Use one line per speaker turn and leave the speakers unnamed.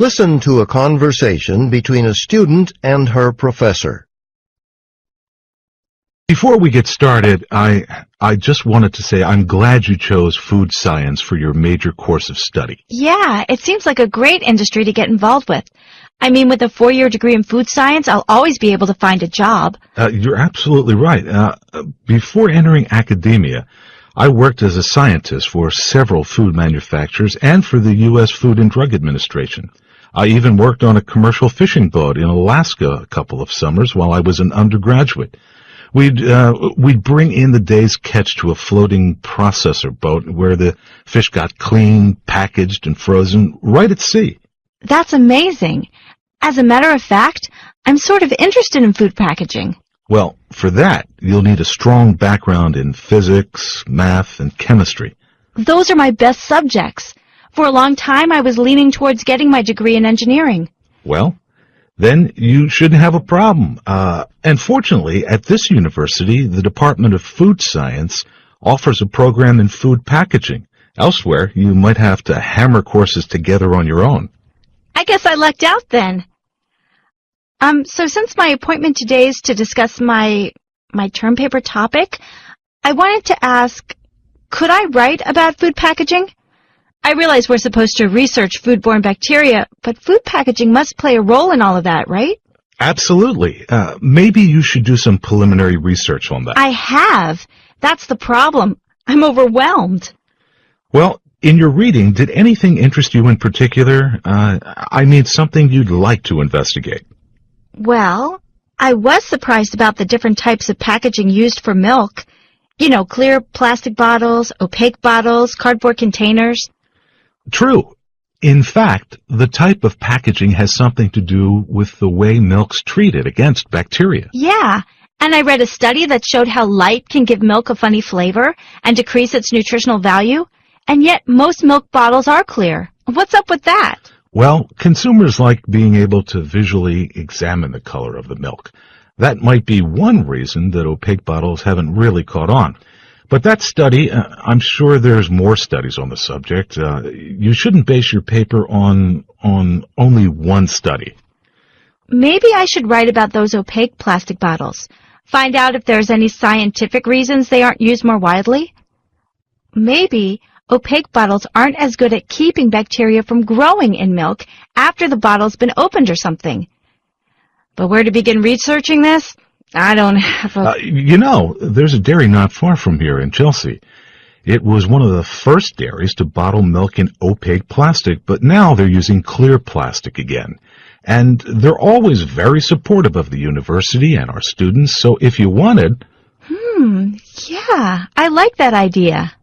Listen to a conversation between a student and her professor.
Before we get started, I just wanted to say I'm glad you chose food science for your major course of study.
Yeah, it seems like a great industry to get involved with. I mean, with a 4-year degree in food science, I'll always be able to find a job.
You're absolutely right. Before entering academia, I worked as a scientist for several food manufacturers and for the U.S. Food and Drug Administration. I even worked on a commercial fishing boat in Alaska a couple of summers while I was an undergraduate. We'd bring in the day's catch to a floating processor boat where the fish got cleaned, packaged, and frozen right at sea.
That's amazing. As a matter of fact, I'm sort of interested in food packaging.
Well, for that, you'll need a strong background in physics, math, and chemistry.
Those are my best subjects. For a long time, I was leaning towards getting my degree in engineering.
Well, then you shouldn't have a problem. And fortunately, at this university, the Department of Food Science offers a program in food packaging. Elsewhere, you might have to hammer courses together on your own.
I guess I lucked out then. So since my appointment today is to discuss my term paper topic, I wanted to ask, could I write about food packaging? I realize we're supposed to research foodborne bacteria, but food packaging must play a role in all of that, right?
Absolutely. Maybe you should do some preliminary research on that.
I have. That's the problem. I'm overwhelmed.
Well, in your reading, did anything interest you in particular? I mean, something you'd like to investigate.
Well, I was surprised about the different types of packaging used for milk. You know, clear plastic bottles, opaque bottles, cardboard containers.
True. In fact, the type of packaging has something to do with the way milk's treated against bacteria.
Yeah, and I read a study that showed how light can give milk a funny flavor and decrease its nutritional value, and yet most milk bottles are clear. What's up with that?
Well, consumers like being able to visually examine the color of the milk. That might be one reason that opaque bottles haven't really caught on. But that study, I'm sure there's more studies on the subject. You shouldn't base your paper on only one study.
Maybe I should write about those opaque plastic bottles. Find out if there's any scientific reasons they aren't used more widely. Maybe opaque bottles aren't as good at keeping bacteria from growing in milk after the bottle's been opened or something. But where to begin researching this? I don't have a...
there's a dairy not far from here in Chelsea. It was one of the first dairies to bottle milk in opaque plastic, but now they're using clear plastic again. And they're always very supportive of the university and our students, so if you wanted...
Yeah, I like that idea.